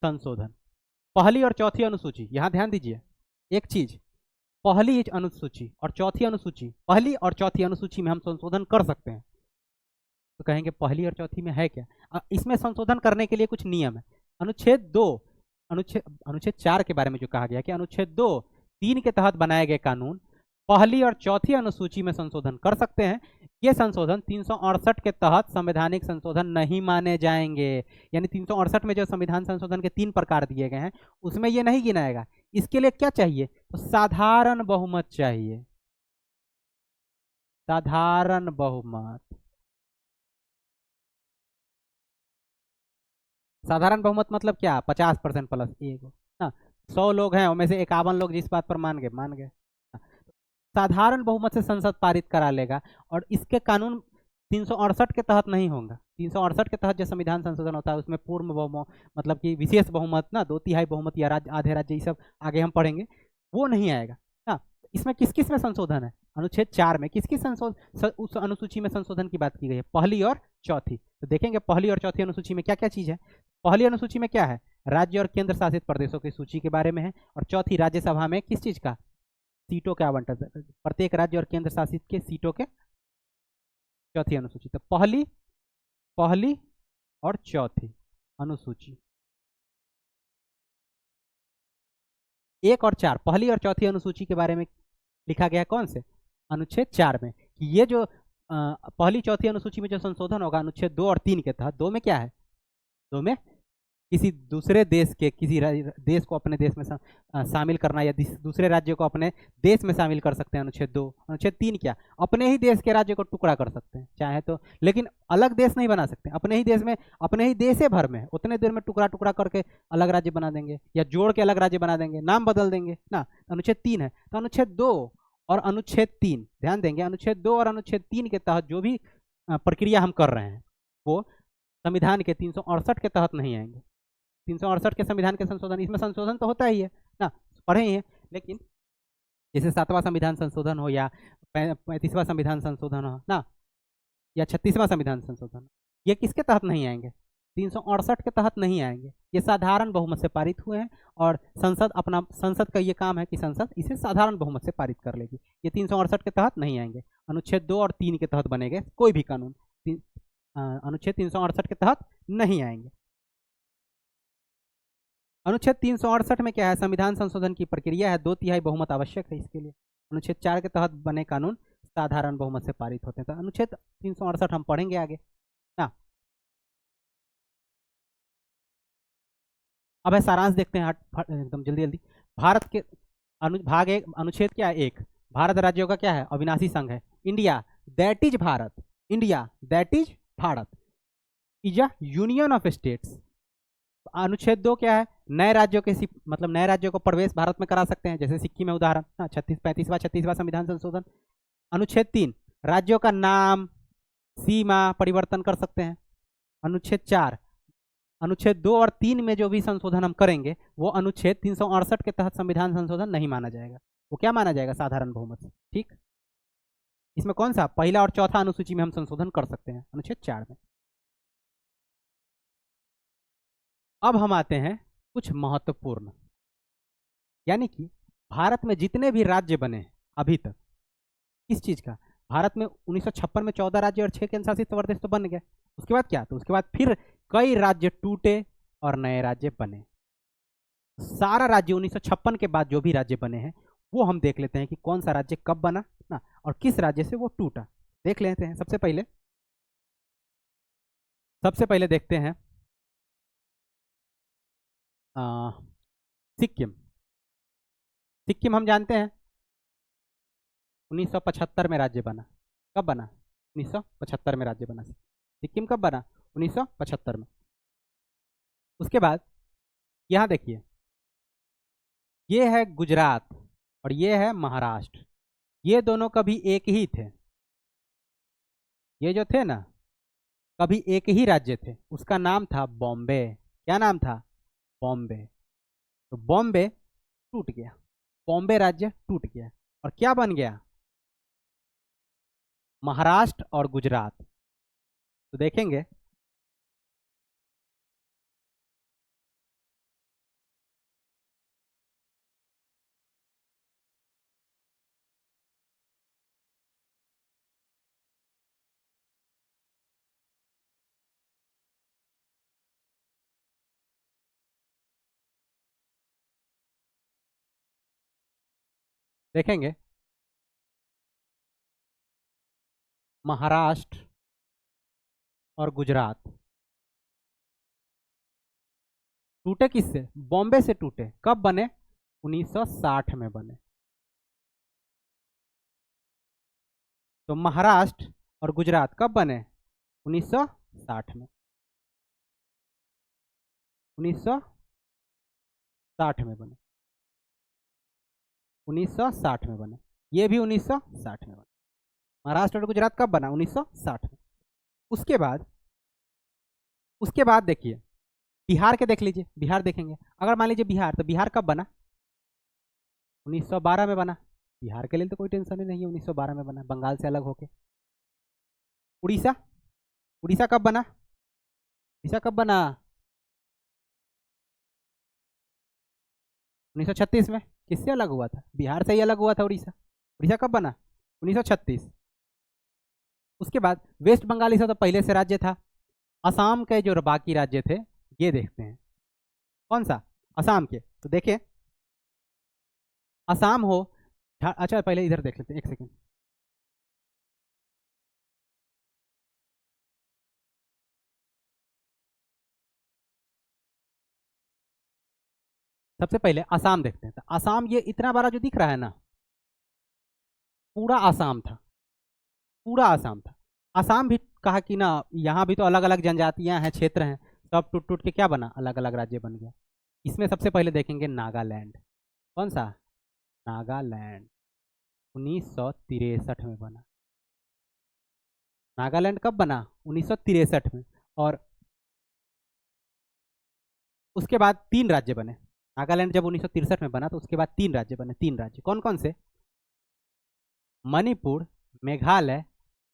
संशोधन, पहली और चौथी अनुसूची, यहां ध्यान दीजिए एक चीज, पहली अनुसूची और चौथी अनुसूची, पहली और चौथी अनुसूची में हम संशोधन कर सकते हैं। तो कहेंगे पहली और चौथी में है क्या? इसमें संशोधन करने के लिए कुछ नियम है। अनुच्छेद 2, अनुच्छेद 4 के बारे में जो कहा गया कि अनुच्छेद 2, 3 के तहत बनाए गए कानून पहली और चौथी अनुसूची में संशोधन कर सकते हैं। ये संशोधन 368 के तहत संवैधानिक संशोधन नहीं माने जाएंगे। यानी 368 में जो संविधान संशोधन के 3 प्रकार दिए गए हैं उसमें ये नहीं गिनाएगा। इसके लिए क्या चाहिए? तो साधारण बहुमत चाहिए, साधारण बहुमत। साधारण बहुमत मतलब क्या? 50% प्लस 1 ना। 100 लोग हैं, उनमें से 51 लोग जिस बात पर मान गए। साधारण बहुमत से संसद पारित करा लेगा और इसके कानून 368 के तहत नहीं होगा। 368 के तहत जो संविधान संशोधन होता है उसमें पूर्ण बहुमत, मतलब कि विशेष बहुमत ना, 2/3 बहुमत या आधे राज्य, ये सब आगे हम पढ़ेंगे, वो नहीं आएगा ना। इसमें किस किस में संशोधन है? अनुच्छेद 4 में किस किस उस अनुसूची में संशोधन की बात की गई है? पहली और चौथी। तो देखेंगे पहली और चौथी अनुसूची में क्या क्या चीज है। पहली अनुसूची में क्या है? राज्य और केंद्र शासित प्रदेशों की सूची के बारे में है। और चौथी राज्यसभा में किस चीज का? सीटों के आवंटन, प्रत्येक राज्य और केंद्र शासित के सीटों के, चौथी अनुसूची। तो पहली और चौथी अनुसूची, 1 और 4, पहली और चौथी अनुसूची के बारे में लिखा गया है कौन से? अनुच्छेद 4 में, कि ये जो पहली चौथी अनुसूची में जो संशोधन होगा अनुच्छेद 2 और 3 के तहत, 2 में क्या है? 2 में किसी दूसरे देश के किसी देश को अपने देश में शामिल करना, या दूसरे राज्य को अपने देश में शामिल कर सकते हैं, अनुच्छेद 2। अनुच्छेद 3 क्या? अपने ही देश के राज्य को टुकड़ा कर सकते हैं चाहे तो, लेकिन अलग देश नहीं बना सकते। अपने ही देश में, अपने ही देश भर में उतने देर में टुकड़ा टुकड़ा करके अलग राज्य बना देंगे, या जोड़ के अलग राज्य बना देंगे, नाम बदल देंगे ना। अनुच्छेद 3 है। तो अनुच्छेद 2 और अनुच्छेद 3 ध्यान देंगे, अनुच्छेद 2 और अनुच्छेद 3 के तहत जो भी प्रक्रिया हम कर रहे हैं वो संविधान के 368 के तहत नहीं आएंगे। 368 के संविधान के संशोधन, इसमें संशोधन तो होता ही है ना, पढ़े ही है, लेकिन जैसे 7वां संविधान संशोधन हो, या 35वां संविधान संशोधन हो ना, या 36वां संविधान संशोधन, ये किसके तहत नहीं आएंगे? 368 के तहत नहीं आएंगे। ये साधारण बहुमत से पारित हुए हैं, और संसद का ये काम है कि संसद इसे साधारण बहुमत से पारित कर लेगी। ये 368 के तहत नहीं आएंगे। अनुच्छेद 2 और 3 के तहत बनेंगे कोई भी कानून, अनुच्छेद 368 के तहत नहीं आएंगे। अनुच्छेद 368 में क्या है? संविधान संशोधन की प्रक्रिया है, 2/3 बहुमत आवश्यक है इसके लिए। अनुच्छेद 4 के तहत बने कानून साधारण बहुमत से पारित होते हैं। तो अनुच्छेद 368 हम पढ़ेंगे आगे ना। अब है सारांश देखते हैं एकदम जल्दी जल्दी। भारत के भाग 1 अनुच्छेद क्या है? 1, भारत राज्यों का क्या है? अविनाशी संघ है। India that is Bharat, India that is Bharat is a union of states. अनुच्छेद 2 क्या है? नए राज्यों के मतलब नए राज्यों को प्रवेश भारत में करा सकते हैं, जैसे सिक्किम में उदाहरण। 35वां संविधान संशोधन। अनुच्छेद 3, राज्यों का नाम, सीमा परिवर्तन कर सकते हैं। अनुच्छेद 4, अनुच्छेद 2 और 3 में जो भी संशोधन हम करेंगे वो अनुच्छेद 368 के तहत संविधान संशोधन नहीं माना जाएगा। वो क्या माना जाएगा? साधारण बहुमत से। ठीक, इसमें कौन सा? पहला और चौथा अनुसूची में हम संशोधन कर सकते हैं, अनुच्छेद 4 में। अब हम आते हैं कुछ महत्वपूर्ण, यानी कि भारत में जितने भी राज्य बने अभी तक, किस चीज का? भारत में 1956 में 14 राज्य और 6 केंद्र शासित प्रदेश तो बन गए। उसके बाद क्या? तो उसके बाद फिर कई राज्य टूटे और नए राज्य बने। सारा राज्य 1956 के बाद जो भी राज्य बने हैं वो हम देख लेते हैं कि कौन सा राज्य कब बना ना, और किस राज्य से वो टूटा। देख लेते हैं। सबसे पहले देखते हैं सिक्किम। सिक्किम हम जानते हैं 1975 में राज्य बना। कब बना? 1975 में राज्य बना। सिक्किम कब बना? 1975 में। उसके बाद यहां देखिए, ये है गुजरात और ये है महाराष्ट्र। ये दोनों कभी एक ही थे। ये जो थे ना, कभी एक ही राज्य थे। उसका नाम था बॉम्बे। क्या नाम था? बॉम्बे। तो बॉम्बे टूट गया, बॉम्बे राज्य टूट गया, और क्या बन गया? महाराष्ट्र और गुजरात। तो देखेंगे देखेंगे महाराष्ट्र और गुजरात टूटे किससे? बॉम्बे से टूटे। कब बने? 1960 में बने। तो महाराष्ट्र और गुजरात कब बने? 1960 में। 1960 में बने। 1960 में बने। ये भी 1960 में बने। महाराष्ट्र और गुजरात कब बना? 1960 में। उसके बाद देखिए बिहार के देख लीजिए, बिहार देखेंगे। अगर मान लीजिए बिहार, तो बिहार कब बना? 1912 में बना। बिहार के लिए तो कोई टेंशन ही नहीं है, 1912 में बना, बंगाल से अलग होके। उड़ीसा, उड़ीसा कब बना? उड़ीसा कब बना? 1936 में। किससे अलग हुआ था? बिहार से ही अलग हुआ था उड़ीसा। उड़ीसा कब बना? 1936। उसके बाद वेस्ट बंगाल इसे तो पहले से राज्य था। असम के जो बाकी राज्य थे ये देखते हैं। कौन सा? असम के। तो देखिए असम हो, अच्छा पहले इधर देख लेते हैं, एक सेकेंड। सबसे पहले असम देखते हैं। तो असम ये इतना बड़ा जो दिख रहा है ना, पूरा असम था, पूरा असम था। असम भी कहा कि ना यहाँ भी तो अलग अलग जनजातियां हैं, क्षेत्र हैं, सब टूट टूट के क्या बना? अलग अलग राज्य बन गया। इसमें सबसे पहले देखेंगे नागालैंड। कौन सा? नागालैंड 1963 में बना। नागालैंड कब बना? 1963 में। और उसके बाद 3 राज्य बने। नागालैंड जब 1963 में बना तो उसके बाद 3 राज्य बने। 3 राज्य कौन कौन से? मणिपुर, मेघालय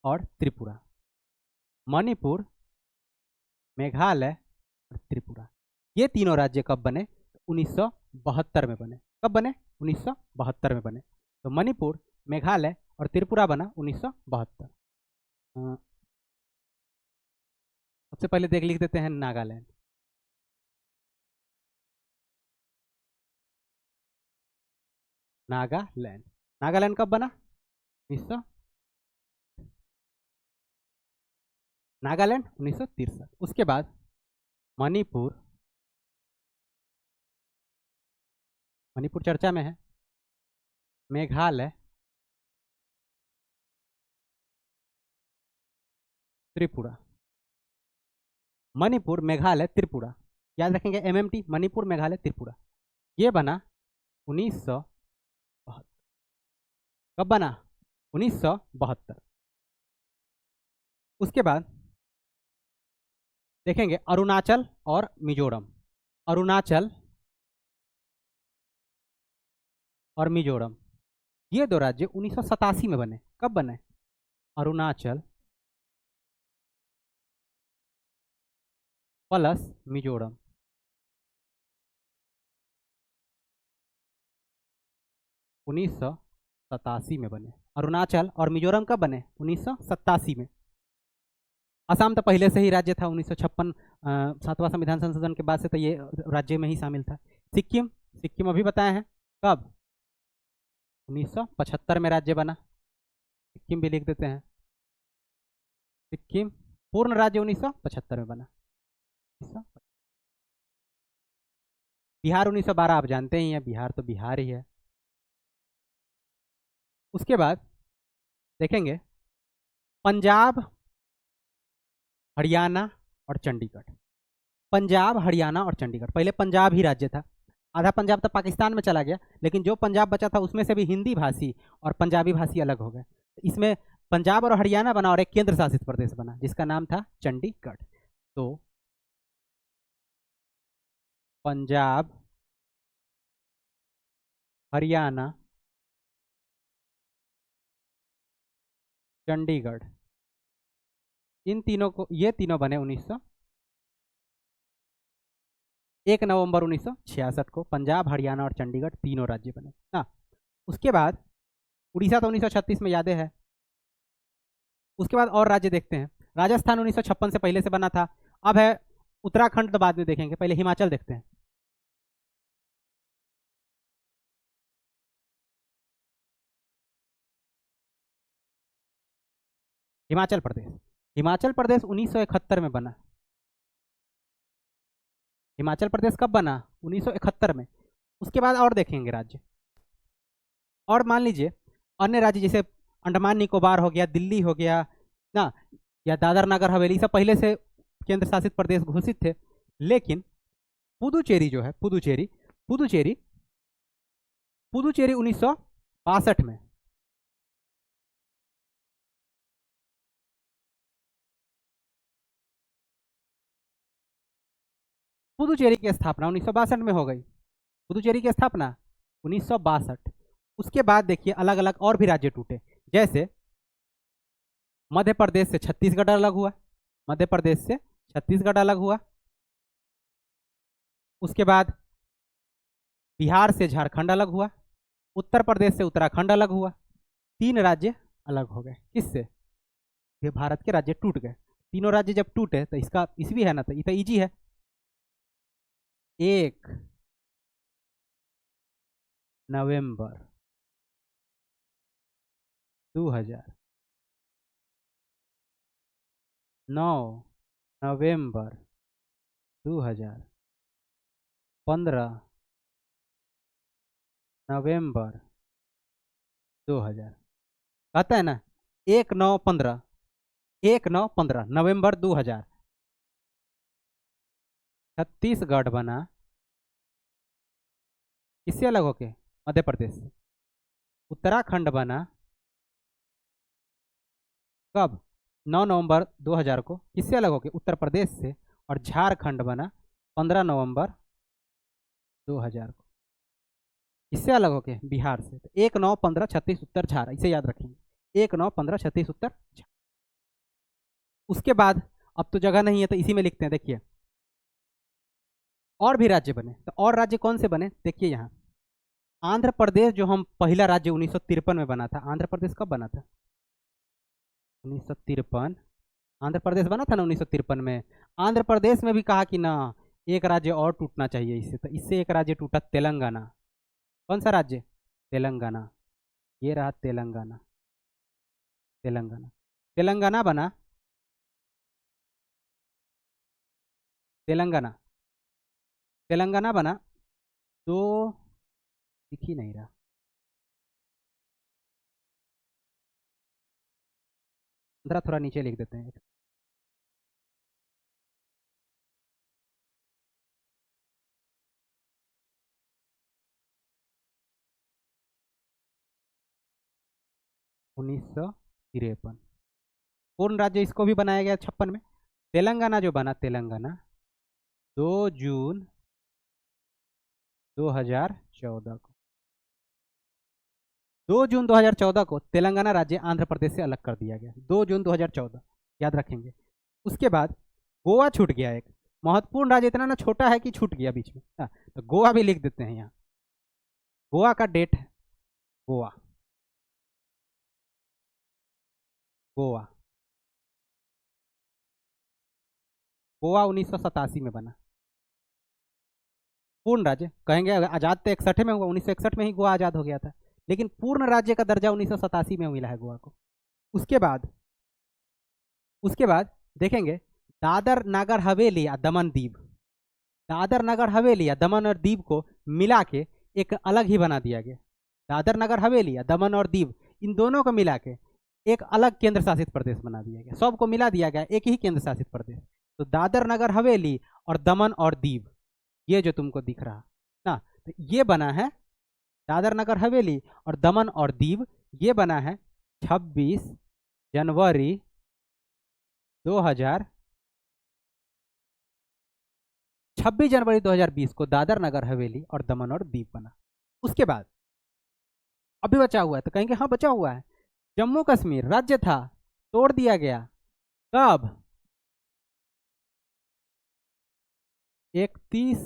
और त्रिपुरा। मणिपुर, मेघालय और त्रिपुरा, ये तीनों राज्य कब बने? 1972 में बने। कब बने? 1972 में बने। तो मणिपुर, मेघालय और त्रिपुरा बना 1972। सबसे पहले देख लिख देते हैं नागालैंड। नागालैंड, नागालैंड कब बना? 1900, नागालैंड 1963। उसके बाद मणिपुर, मणिपुर चर्चा में है। मेघालय, त्रिपुरा। मणिपुर, मेघालय, त्रिपुरा, याद रखेंगे एमएमटी, मणिपुर, मेघालय, त्रिपुरा। ये बना 1972। कब बना? 1972। उसके बाद देखेंगे अरुणाचल और मिजोरम। अरुणाचल और मिजोरम, ये 2 राज्य 1987 में बने। कब बने? अरुणाचल प्लस मिजोरम, 1987 में बने। अरुणाचल और मिजोरम कब बने? 1987 में। असम तो पहले से ही राज्य था, 1956 7वां संविधान संशोधन के बाद से तो ये राज्य में ही शामिल था। सिक्किम, सिक्किम अभी बताए हैं कब? 1975 में राज्य बना। सिक्किम भी लिख देते हैं। सिक्किम पूर्ण राज्य 1975 में बना। बिहार 1912 आप जानते ही हैं, बिहार तो बिहार ही है। उसके बाद देखेंगे पंजाब, हरियाणा और चंडीगढ़। पंजाब, हरियाणा और चंडीगढ़। पहले पंजाब ही राज्य था, आधा पंजाब तो पाकिस्तान में चला गया, लेकिन जो पंजाब बचा था उसमें से भी हिंदी भाषी और पंजाबी भाषी अलग हो गए। इसमें पंजाब और हरियाणा बना और एक केंद्र शासित प्रदेश बना जिसका नाम था चंडीगढ़। तो पंजाब, हरियाणा, चंडीगढ़, इन तीनों को, ये तीनों बने 1 नवंबर 1966 को। पंजाब, हरियाणा और चंडीगढ़ तीनों राज्य बने ना। उसके बाद उड़ीसा तो 1936 में यादें है। उसके बाद और राज्य देखते हैं। राजस्थान 1956 से पहले से बना था। अब है उत्तराखंड, तो बाद में देखेंगे, पहले हिमाचल देखते हैं। हिमाचल प्रदेश, हिमाचल प्रदेश 1971 में बना। हिमाचल प्रदेश कब बना? 1971 में। उसके बाद और देखेंगे राज्य। और मान लीजिए अन्य राज्य जैसे अंडमान निकोबार हो गया, दिल्ली हो गया ना, या दादर नगर हवेली, सब पहले से केंद्र शासित प्रदेश घोषित थे। लेकिन पुदुचेरी जो है, पुदुचेरी, पुदुचेरी, पुदुचेरी 1962 में, पुदुचेरी की स्थापना 1962 में हो गई। पुदुचेरी की स्थापना 1962। उसके बाद देखिए अलग अलग और भी राज्य टूटे, जैसे मध्य प्रदेश से छत्तीसगढ़ अलग हुआ, मध्य प्रदेश से छत्तीसगढ़ अलग हुआ। उसके बाद बिहार से झारखंड अलग हुआ, उत्तर प्रदेश से उत्तराखंड अलग हुआ। 3 राज्य अलग हो गए। किससे? ये भारत के राज्य टूट गए। तीनों राज्य जब टूटे तो इसका इसवी है ना, तो ये तो इजी है। 1 नवंबर 2000, 9 नवंबर 2000, 15 नवंबर 2000। कहता है ना 1 9 15, 1 9 15 नवंबर 2000 छत्तीसगढ़ बना। किससे अलग होके? मध्य प्रदेश से। उत्तराखंड बना कब? 9 नवंबर 2000 को। किससे अलग होके? उत्तर प्रदेश से। और झारखंड बना 15 नवंबर 2000 को। किससे अलग होके? बिहार से। तो 1 9 15 36 उत्तर झार, इसे याद रखेंगे। 1 9 15 36 उत्तर झार। उसके बाद अब तो जगह नहीं है तो इसी में लिखते हैं। देखिए और भी राज्य बने, तो और राज्य कौन से बने देखिए यहाँ। आंध्र प्रदेश जो हम पहला राज्य 1953 में बना था। आंध्र प्रदेश कब बना था? 1953। आंध्र प्रदेश बना था ना 1953 में। आंध्र प्रदेश में भी कहा कि ना एक राज्य और टूटना चाहिए इससे, तो इससे एक राज्य टूटा, तेलंगाना। कौन सा राज्य? तेलंगाना। ये रहा तेलंगाना। तेलंगाना तेलंगाना बना। तेलंगाना तेलंगाना बना। तो दिख ही नहीं रहा। जरा थोड़ा नीचे लिख देते हैं। 1953 पूर्ण राज्य इसको भी बनाया गया 56 में। तेलंगाना जो बना, तेलंगाना 2 जून 2014 को। 2 जून 2014 को तेलंगाना राज्य आंध्र प्रदेश से अलग कर दिया गया। 2 जून 2014 याद रखेंगे। उसके बाद गोवा छूट गया। एक महत्वपूर्ण राज्य, इतना ना छोटा है कि छूट गया बीच में। तो गोवा भी लिख देते हैं यहाँ। गोवा का डेट है, गोवा गोवा गोवा 1987 में बना। पूर्ण राज्य कहेंगे आजाद तो 61 में हुआ, 1961 में ही गोवा आजाद हो गया था, लेकिन पूर्ण राज्य का दर्जा 1987 में मिला है गोवा को। उसके बाद देखेंगे दादर नगर हवेली या दमन दीव। दादर नगर हवेली या दमन और दीव को मिला के एक अलग ही बना दिया गया। दादर नगर हवेली या दमन और दीव, इन दोनों को मिला के एक अलग केंद्र शासित प्रदेश बना दिया गया। सबको मिला दिया गया एक ही केंद्र शासित प्रदेश। तो दादर नगर हवेली और दमन और दीव, ये जो तुमको दिख रहा ना, तो ये बना है दादर नगर हवेली और दमन और दीव। ये बना है 26 जनवरी 2000 26 जनवरी 2020 को दादर नगर हवेली और दमन और दीव बना। उसके बाद अभी बचा हुआ है, तो कहेंगे हाँ बचा हुआ है। जम्मू कश्मीर राज्य था, तोड़ दिया गया। कब? 31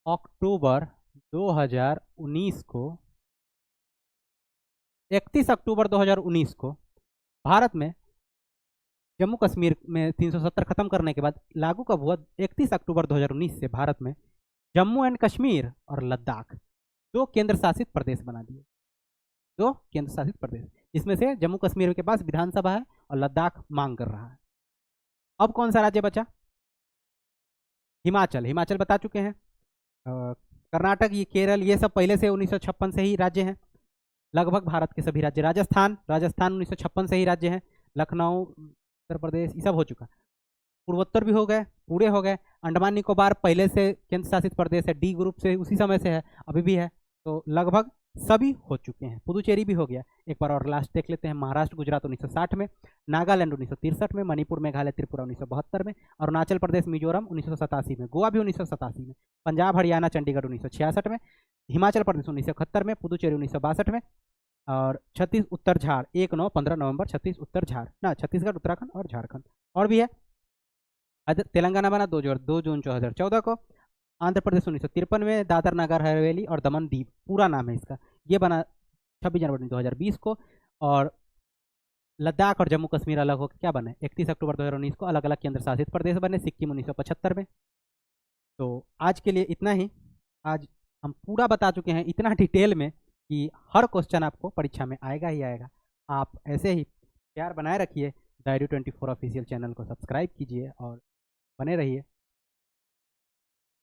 अक्टूबर 2019 को। 31 अक्टूबर 2019 को भारत में जम्मू कश्मीर में 370 खत्म करने के बाद लागू कब हुआ? 31 अक्टूबर 2019 से भारत में जम्मू एंड कश्मीर और लद्दाख 2 केंद्र शासित प्रदेश बना दिए। 2 केंद्र शासित प्रदेश, इसमें से जम्मू कश्मीर के पास विधानसभा है और लद्दाख मांग कर रहा है। अब कौन सा राज्य बचा? हिमाचल। हिमाचल बता चुके हैं। कर्नाटक, ये केरल, ये सब पहले से 1956 से ही राज्य हैं। लगभग भारत के सभी राज्य। राजस्थान 1956 से ही राज्य हैं। लखनऊ, उत्तर प्रदेश, ये सब हो चुका। पूर्वोत्तर भी हो गए, पूरे हो गए। अंडमान निकोबार पहले से केंद्र शासित प्रदेश है, डी ग्रुप से उसी समय से है, अभी भी है। तो लगभग सभी हो चुके हैं। पुदुचेरी भी हो गया। एक बार और लास्ट देख लेते हैं। महाराष्ट्र गुजरात 1960 में, नागालैंड 1963 में, मणिपुर मेघालय त्रिपुरा 1972 में, अरुणाचल प्रदेश मिजोरम 1987 में, गोवा भी 1987 में, पंजाब हरियाणा चंडीगढ़ 1966 में, हिमाचल प्रदेश 1971 में, पुदुचेरी 1962 में, और छत्तीस उत्तर झाड़ 15 नवंबर, छत्तीस उत्तर झाड़ ना, छत्तीसगढ़ उत्तराखंड और झारखंड। और भी है। तेलंगाना बना 2 जून 2014 को। आंध्र प्रदेश 1953 में, दादर नगर हवेली और दमन दीव पूरा नाम है इसका, ये बना 26 जनवरी 2020 को। और लद्दाख और जम्मू कश्मीर अलग होकर क्या बने, 31 अक्टूबर 2019 को अलग अलग केंद्र शासित प्रदेश बने। सिक्किम 1975 में। तो आज के लिए इतना ही। आज हम पूरा बता चुके हैं इतना डिटेल में कि हर क्वेश्चन आपको परीक्षा में आएगा ही आएगा। आप ऐसे ही प्यार बनाए रखिए। डायरी 24 ऑफिशियल चैनल को सब्सक्राइब कीजिए और बने रहिए।